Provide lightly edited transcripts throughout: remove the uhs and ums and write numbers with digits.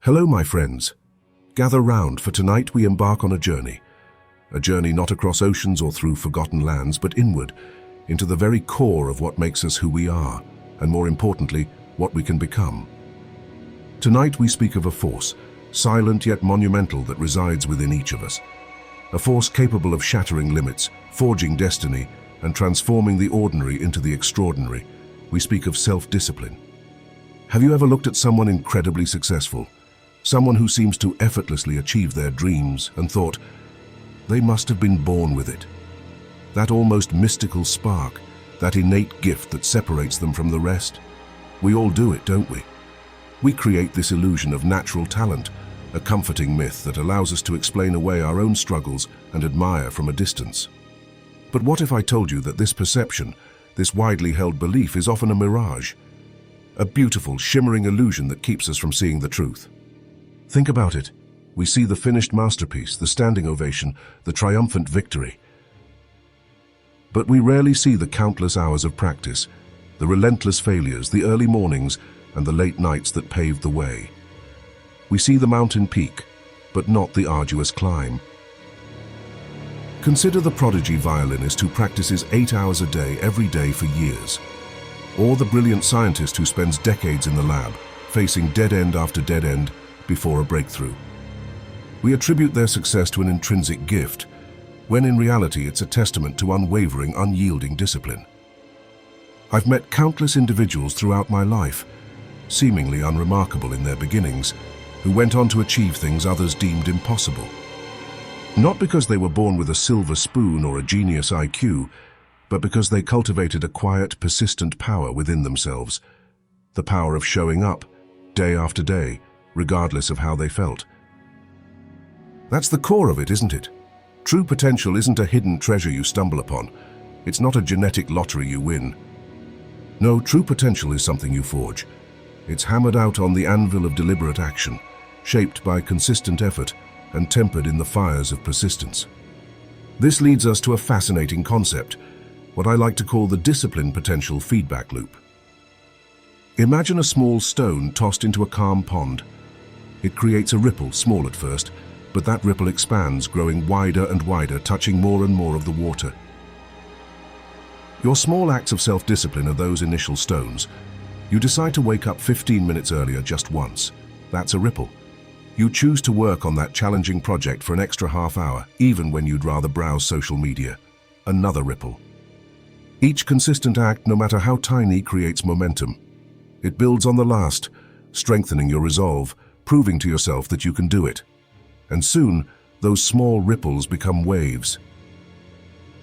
Hello, my friends. Gather round, for tonight we embark on a journey. A journey not across oceans or through forgotten lands, but inward, into the very core of what makes us who we are, and more importantly, what we can become. Tonight we speak of a force, silent yet monumental, that resides within each of us. A force capable of shattering limits, forging destiny, and transforming the ordinary into the extraordinary. We speak of self-discipline. Have you ever looked at someone incredibly successful? Someone who seems to effortlessly achieve their dreams and thought, they must have been born with it. That almost mystical spark, that innate gift that separates them from the rest. We all do it, don't we? We create this illusion of natural talent, a comforting myth that allows us to explain away our own struggles and admire from a distance. But what if I told you that this perception, this widely held belief, is often a mirage? A beautiful, shimmering illusion that keeps us from seeing the truth. Think about it. We see the finished masterpiece, the standing ovation, the triumphant victory. But we rarely see the countless hours of practice, the relentless failures, the early mornings, and the late nights that paved the way. We see the mountain peak, but not the arduous climb. Consider the prodigy violinist who practices 8 hours a day every day for years, or the brilliant scientist who spends decades in the lab, facing dead end after dead end before a breakthrough. We attribute their success to an intrinsic gift, when in reality it's a testament to unwavering, unyielding discipline. I've met countless individuals throughout my life, seemingly unremarkable in their beginnings, who went on to achieve things others deemed impossible. Not because they were born with a silver spoon or a genius IQ, but because they cultivated a quiet, persistent power within themselves, the power of showing up, day after day, regardless of how they felt. That's the core of it, isn't it? True potential isn't a hidden treasure you stumble upon. It's not a genetic lottery you win. No, true potential is something you forge. It's hammered out on the anvil of deliberate action, shaped by consistent effort and tempered in the fires of persistence. This leads us to a fascinating concept, what I like to call the discipline potential feedback loop. Imagine a small stone tossed into a calm pond. It creates a ripple, small at first, but that ripple expands, growing wider and wider, touching more and more of the water. Your small acts of self-discipline are those initial stones. You decide to wake up 15 minutes earlier just once. That's a ripple. You choose to work on that challenging project for an extra half hour, even when you'd rather browse social media. Another ripple. Each consistent act, no matter how tiny, creates momentum. It builds on the last, strengthening your resolve, proving to yourself that you can do it. And soon, those small ripples become waves.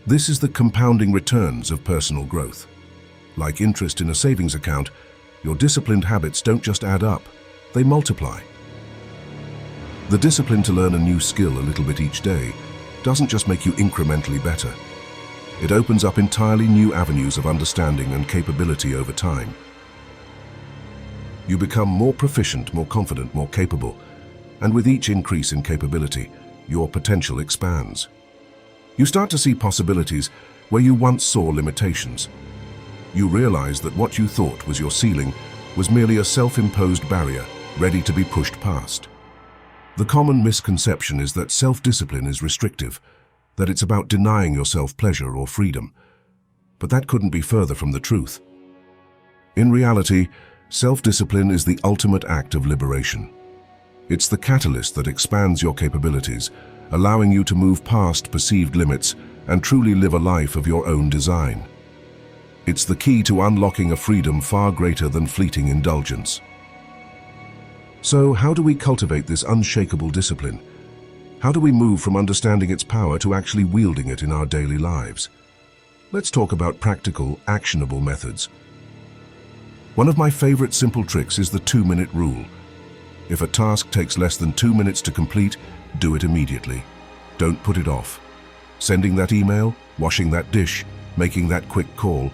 This is the compounding returns of personal growth. Like interest in a savings account, your disciplined habits don't just add up, they multiply. The discipline to learn a new skill a little bit each day doesn't just make you incrementally better. It opens up entirely new avenues of understanding and capability over time. You become more proficient, more confident, more capable, and with each increase in capability, your potential expands. You start to see possibilities where you once saw limitations. You realize that what you thought was your ceiling was merely a self-imposed barrier, ready to be pushed past. The common misconception is that self-discipline is restrictive, that it's about denying yourself pleasure or freedom. But that couldn't be further from the truth. In reality, self-discipline is the ultimate act of liberation. It's the catalyst that expands your capabilities, allowing you to move past perceived limits and truly live a life of your own design. It's the key to unlocking a freedom far greater than fleeting indulgence. So, how do we cultivate this unshakable discipline? How do we move from understanding its power to actually wielding it in our daily lives? Let's talk about practical, actionable methods. One of my favorite simple tricks is the 2-minute rule. If a task takes less than 2 minutes to complete, do it immediately. Don't put it off. Sending that email, washing that dish, making that quick call.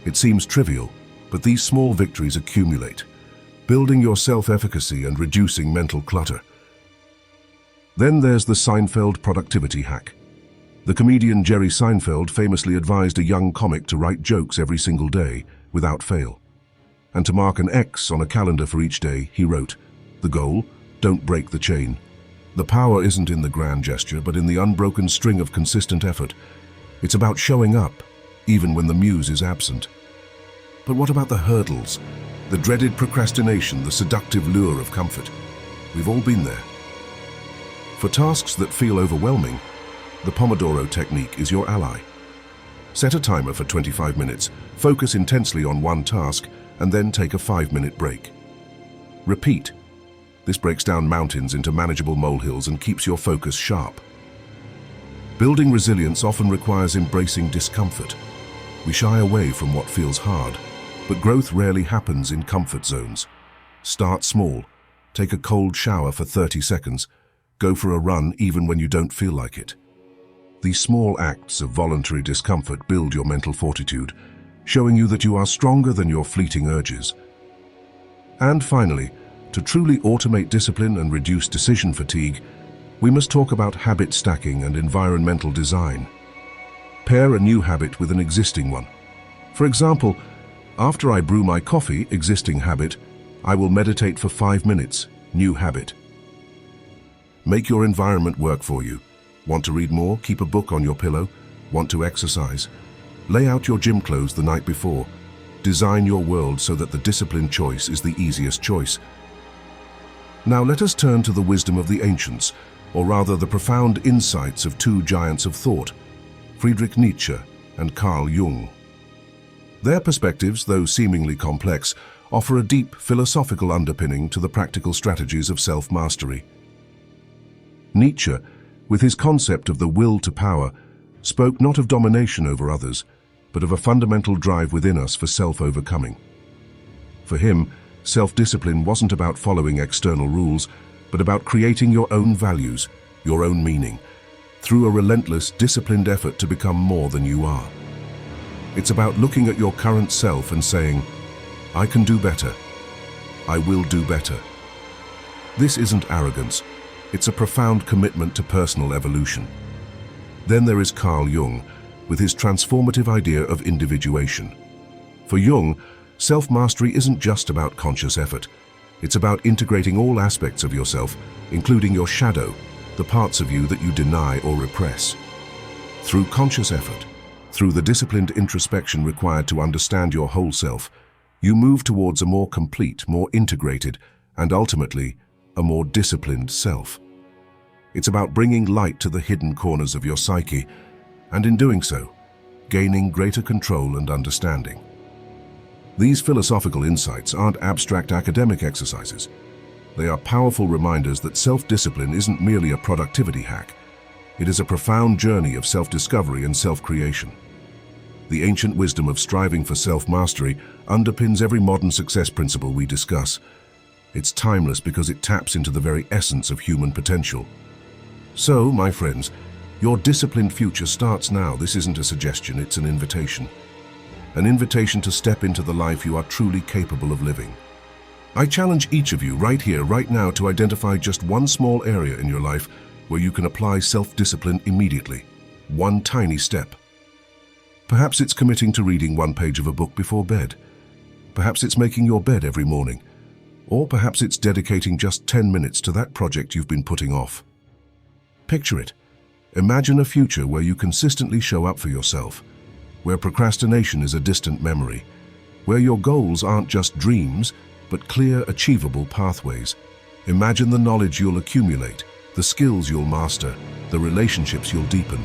It seems trivial, but these small victories accumulate, building your self-efficacy and reducing mental clutter. Then there's the Seinfeld productivity hack. The comedian Jerry Seinfeld famously advised a young comic to write jokes every single day, without fail. And to mark an X on a calendar for each day, he wrote, The goal? Don't break the chain. The power isn't in the grand gesture, but in the unbroken string of consistent effort. It's about showing up, even when the muse is absent. But what about the hurdles? The dreaded procrastination, the seductive lure of comfort. We've all been there. For tasks that feel overwhelming, the Pomodoro Technique is your ally. Set a timer for 25 minutes, focus intensely on one task, and then take a 5-minute break. Repeat. This breaks down mountains into manageable molehills and keeps your focus sharp. Building resilience often requires embracing discomfort. We shy away from what feels hard, but growth rarely happens in comfort zones. Start small. Take a cold shower for 30 seconds. Go for a run even when you don't feel like it. These small acts of voluntary discomfort build your mental fortitude, showing you that you are stronger than your fleeting urges. And finally, to truly automate discipline and reduce decision fatigue, we must talk about habit stacking and environmental design. Pair a new habit with an existing one. For example, after I brew my coffee, existing habit, I will meditate for 5 minutes, new habit. Make your environment work for you. Want to read more? Keep a book on your pillow. Want to exercise? Lay out your gym clothes the night before. Design your world so that the discipline choice is the easiest choice. Now let us turn to the wisdom of the ancients, or rather the profound insights of two giants of thought, Friedrich Nietzsche and Carl Jung. Their perspectives, though seemingly complex, offer a deep philosophical underpinning to the practical strategies of self-mastery. Nietzsche, with his concept of the will to power, spoke not of domination over others, but of a fundamental drive within us for self-overcoming. For him, self-discipline wasn't about following external rules, but about creating your own values, your own meaning, through a relentless, disciplined effort to become more than you are. It's about looking at your current self and saying, I can do better. I will do better. This isn't arrogance. It's a profound commitment to personal evolution. Then there is Carl Jung, with his transformative idea of individuation. For Jung, self-mastery isn't just about conscious effort. It's about integrating all aspects of yourself, including your shadow, the parts of you that you deny or repress. Through conscious effort, through the disciplined introspection required to understand your whole self, you move towards a more complete, more integrated, and ultimately, a more disciplined self. It's about bringing light to the hidden corners of your psyche, and in doing so, gaining greater control and understanding. These philosophical insights aren't abstract academic exercises. They are powerful reminders that self-discipline isn't merely a productivity hack. It is a profound journey of self-discovery and self-creation. The ancient wisdom of striving for self-mastery underpins every modern success principle we discuss. It's timeless because it taps into the very essence of human potential. So, my friends, your disciplined future starts now. This isn't a suggestion, it's an invitation. An invitation to step into the life you are truly capable of living. I challenge each of you right here, right now, to identify just one small area in your life where you can apply self-discipline immediately. One tiny step. Perhaps it's committing to reading one page of a book before bed. Perhaps it's making your bed every morning. Or perhaps it's dedicating just 10 minutes to that project you've been putting off. Picture it. Imagine a future where you consistently show up for yourself, where procrastination is a distant memory, where your goals aren't just dreams, but clear, achievable pathways. Imagine the knowledge you'll accumulate, the skills you'll master, the relationships you'll deepen.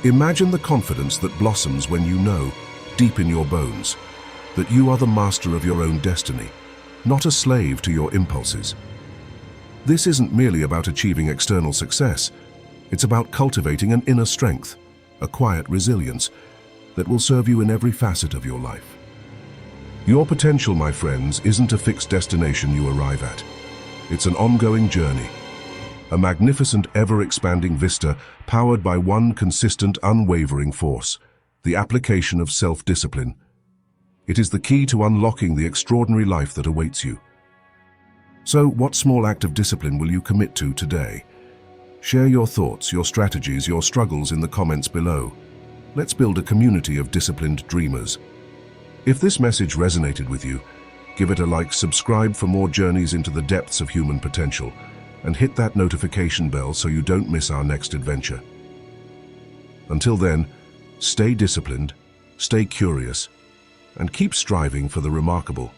Imagine the confidence that blossoms when you know, deep in your bones, that you are the master of your own destiny, not a slave to your impulses. This isn't merely about achieving external success. It's about cultivating an inner strength, a quiet resilience that will serve you in every facet of your life. Your potential, my friends, isn't a fixed destination you arrive at. It's an ongoing journey, a magnificent, ever-expanding vista powered by one consistent, unwavering force, the application of self-discipline. It is the key to unlocking the extraordinary life that awaits you. So, what small act of discipline will you commit to today? Share your thoughts, your strategies, your struggles in the comments below. Let's build a community of disciplined dreamers. If this message resonated with you, Give it a like, subscribe for more journeys into the depths of human potential, and hit that notification bell so you don't miss our next adventure. Until then, stay disciplined, stay curious, and keep striving for the remarkable.